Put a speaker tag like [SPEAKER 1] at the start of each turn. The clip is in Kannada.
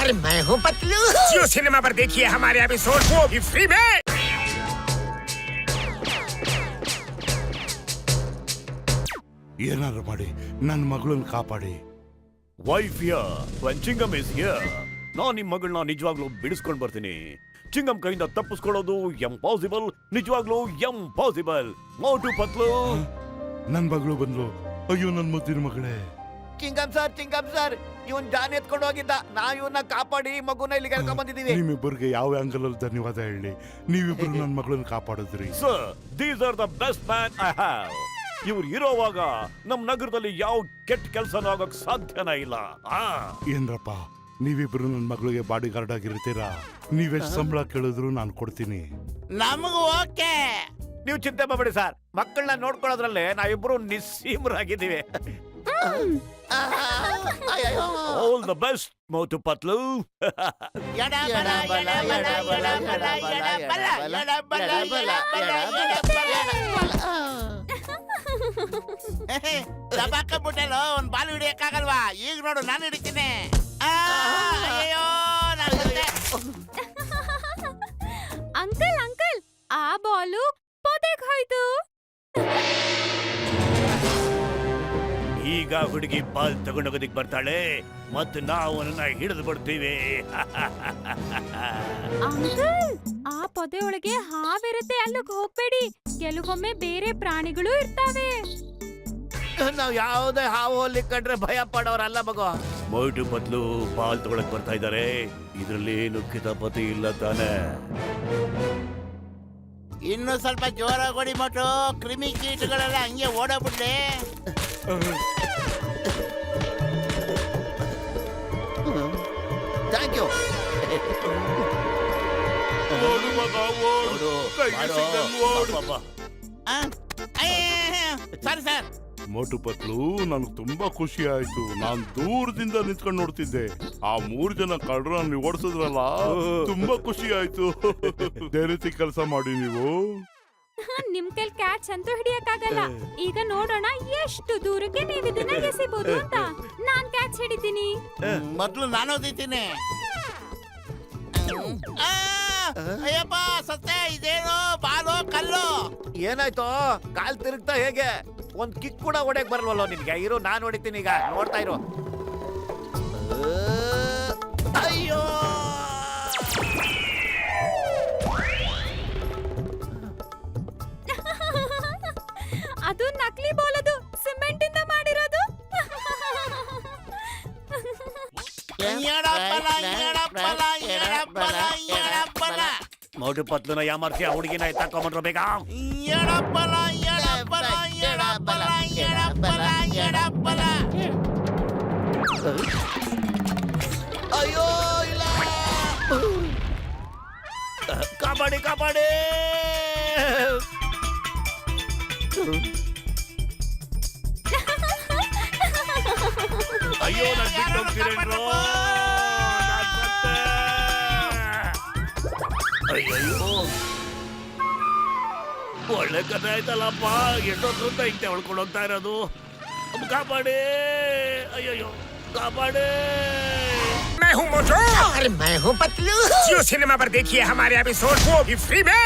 [SPEAKER 1] अरे मैं हूँ पतलू।
[SPEAKER 2] जियो सिनेमा पर देखिए हमारे एपिसोड वो भी फ्री में।
[SPEAKER 3] ಏನಾದ್ರು ಮಾಡಿ ನನ್ನ ಮಗಳನ್ನ ಕಾಪಾಡಿ.
[SPEAKER 4] Wife here, ಚಿಂಗಮ್ is here. ನಾನು ನಿಮ್ಮ ಮಗಳನ್ನ ನಿಜವಾಗ್ಲೂ ಬಿಡಿಸ್ಕೊಂಡು ಬರ್ತೀನಿ. ಚಿಂಗಮ್ ಕೈಯಿಂದ ತಪ್ಪಿಸ್ಕೊಳ್ಳೋದು ಎಂಪಾಸಿಬಲ್, ನಿಜವಾಗ್ಲೂ ಎಂಪಾಸಿಬಲ್. ಮೋಟು ಪತ್ಲು.
[SPEAKER 3] ನನ್ನ ಮಗಳು ಬಂದ್ಲು. ಅಯ್ಯೋ ನನ್ನ ಮುದ್ದಿನ ಮಗಳೇ.
[SPEAKER 5] ಚಿಂಗಮ್ ಸರ್, ಇವನ್ ಜಾನ್ ಎತ್ಕೊಂಡು ಹೋಗಿದ್ದ. ನಾವ್ ಇವನ್ನ ಕಾಪಾಡಿ ಮಗುನ ಇಲ್ಲಿ ಕರ್ಕೊಂಡ್ ಬಂದಿದೀವಿ.
[SPEAKER 3] ನಿಮ್ಮಿಬ್ಬರಿಗೆ ಯಾವ ಆಂಗಲ್ ಅಲ್ಲಿ ಧನ್ಯವಾದ ಹೇಳಿ. ನೀವಿಬ್ರು ನನ್ನ ಮಗಳನ್ನ ಕಾಪಾಡಿದ್ರಿ.
[SPEAKER 4] Sir, these are the best man I have. ಇವ್ರು ಇರೋವಾಗ ನಮ್ ನಗರದಲ್ಲಿ ಯಾವ ಕೆಟ್ಟ ಕೆಲಸನೂ ಆಗೋಕ್ ಸಾಧ್ಯನೇ ಇಲ್ಲ.
[SPEAKER 3] ಏನ್ರಪ್ಪ, ನೀವಿಬ್ರು ನನ್ನ ಮಗಳಿಗೆ ಬಾಡಿ ಗಾರ್ಡ್ ಆಗಿರ್ತೀರಾ? ನೀವೆಷ್ಟು ಸಂಬಳ ಕೇಳಿದ್ರು ನಾನು ಕೊಡ್ತೀನಿ.
[SPEAKER 5] ನಮಗೂ ಓಕೆ. ನೀವು ಚಿಂತೆ ಮಾಡಬೇಡಿ ಸರ್, ಮಕ್ಕಳನ್ನ ನೋಡ್ಕೊಳ್ಳೋದ್ರಲ್ಲೇ ನಾವಿಬ್ರು ನಿಸ್ಸೀಮರಾಗಿದ್ದೀವಿ.
[SPEAKER 4] All the best Motu Patlu.
[SPEAKER 5] ದಬಾಕಬಿಟ್ಟಲು ಒಂದ್ ಬಾಲ್ ಹಿಡಿಯಕ್ಕಾಗಲ್ವಾ? ಈಗ ನೋಡು, ನಾನು ಹಿಡಿತೀನಿ.
[SPEAKER 6] ಅಂಕಲ್ ಅಂಕಲ್, ಆ ಬಾಲು ಪೊದೆಗ್ ಹೋಯ್ತು.
[SPEAKER 4] ಈಗ ಹುಡುಗಿ ಬಾಲ್ ತಗೊಂಡೋಗೋದಿಕ್ ಬರ್ತಾಳೆ ಮತ್ತು ನಾವು ಅವನನ್ನ ಹಿಡಿದು ಬಿಡ್ತೀವಿ.
[SPEAKER 6] ಅಂಕಲ್, ಆ ಪೊದೆ ಒಳಗೆ ಹಾವಿರುತ್ತೆ, ಅಲ್ಲಿಗೆ ಹೋಗ್ಬೇಡಿ. ಕೆಲವೊಮ್ಮೆ ಬೇರೆ ಪ್ರಾಣಿಗಳು ಇರ್ತಾವೆ.
[SPEAKER 5] ನಾವ್ ಯಾವ್ದೇ ಹಾವು ಹೋಲಿ ಕಂಡ್ರೆ ಭಯ ಪಡೋರಲ್ಲ ಮಗು.
[SPEAKER 4] ಮೋಟು ಪತ್ಲು ಬಾಲ್ ತಗೊಳಕ್ ಬರ್ತಾ ಇದ್ದಾರೆ. ಇದ್ರಲ್ಲಿ ಏನು ಕಿತಾಪತಿ ಇಲ್ಲ ತಾನೆ?
[SPEAKER 5] ಇನ್ನು ಸ್ವಲ್ಪ ಜೋರಾಗಿ ಹೊಡಿ ಮೋಟು. ಕ್ರಿಮಿ ಕೀಟಗಳೆಲ್ಲ ಹಂಗೆ ಓಡೋಗ್ಬಿಡ್ಲಿ. Thank you. ಸರಿ ಸರ್.
[SPEAKER 3] ಮೋಟು ಪತ್ಲು, ನನಗೆ ತುಂಬಾ ಖುಷಿ ಆಯ್ತು. ನಾನ್ ದೂರದಿಂದ ನಿಂತ್ಕೊಂಡು ನೋಡ್ತಿದ್ದೆ. ಆ 3 ಜನ ಕಳ್ಳರನ್ನ ಓಡಿಸಿದ್ರಲ್ಲ, ತುಂಬಾ ಖುಷಿ ಆಯ್ತು. ರೀತಿ ಕೆಲಸ ಮಾಡಿ ನೀವು.
[SPEAKER 6] ನಿಮ್ ಕೈಲ್ ಕ್ಯಾಚ್ ಅಂತೂ ಹಿಡಿಯಕ್ಕಾಗಲ್ಲ. ಈಗ ನೋಡೋಣ ಎಷ್ಟು ದೂರಕ್ಕೆ ನೀವು ಇದನ್ನ ಎಸಿಬಹುದು ಅಂತ. ನಾನ್ ಕ್ಯಾಚ್ ಹಿಡಿತೀನಿ.
[SPEAKER 5] ಮೊದ್ಲು ನಾನು ಓದಿತೀನಿ. ಅಯ್ಯಪ್ಪ ಸತ್ತೆ. ಇದೇನು ಬಾಲು ಕಲ್ಲು? ಏನಾಯ್ತು? ಕಾಲ್ ತಿರುಗ್ತಾ ಹೇಗೆ? ಒಂದ್ ಕಿಕ್ ಕೂಡ ಹೊಡೆಯಕ್ ಬರಲ್ವಲ್ಲ ನಿನ್ಗೆ? ಇರು, ನಾನು ಹೊಡಿತೀನಿ ಈಗ, ನೋಡ್ತಾ ಇರು. ಅಯ್ಯೋ,
[SPEAKER 6] ಅದು ನಕಲಿ ಬಾಲ್, ಅದು ಸಿಮೆಂಟ್ ಇಂದ ಮಾಡಿರೋದು.
[SPEAKER 4] ಮೋಟು ಪತ್ಲುನ ಯಾಮರ್ಸಿ ಹುಡುಗಿನ ಎತ್ತಾಕೊಂಡ್ರು ಬೇಗ.
[SPEAKER 5] ಅಯ್ಯೋ ಇಲ್ಲ.
[SPEAKER 4] ಕಾಪಾಡಿ ಕಾಪಾಡಿ. ಅಯ್ಯೋ, ನಾನು ಬಿಟ್ಟು ಹೋಗ್ತೀರೇನ್ರೋ? ಅಯ್ಯೋ, ಒಳ್ಳೆ ಕಥೆ ಆಯ್ತಲ್ಲಪ್ಪ. ಎಷ್ಟೊತ್ತ ಹಿಂದೆ ಹೊಳ್ಕೊಂಡು ಹೋಗ್ತಾ ಇರೋದು. ಕಾಪಾಡಿ. ಅಯ್ಯೋ ಕಾಪಾಡಿ.
[SPEAKER 2] मैं हूँ मोटू।
[SPEAKER 1] अरे मैं हूँ पतलू।
[SPEAKER 2] जियो सिनेमा पर देखिए हमारे एपिसोड वो भी फ्री में।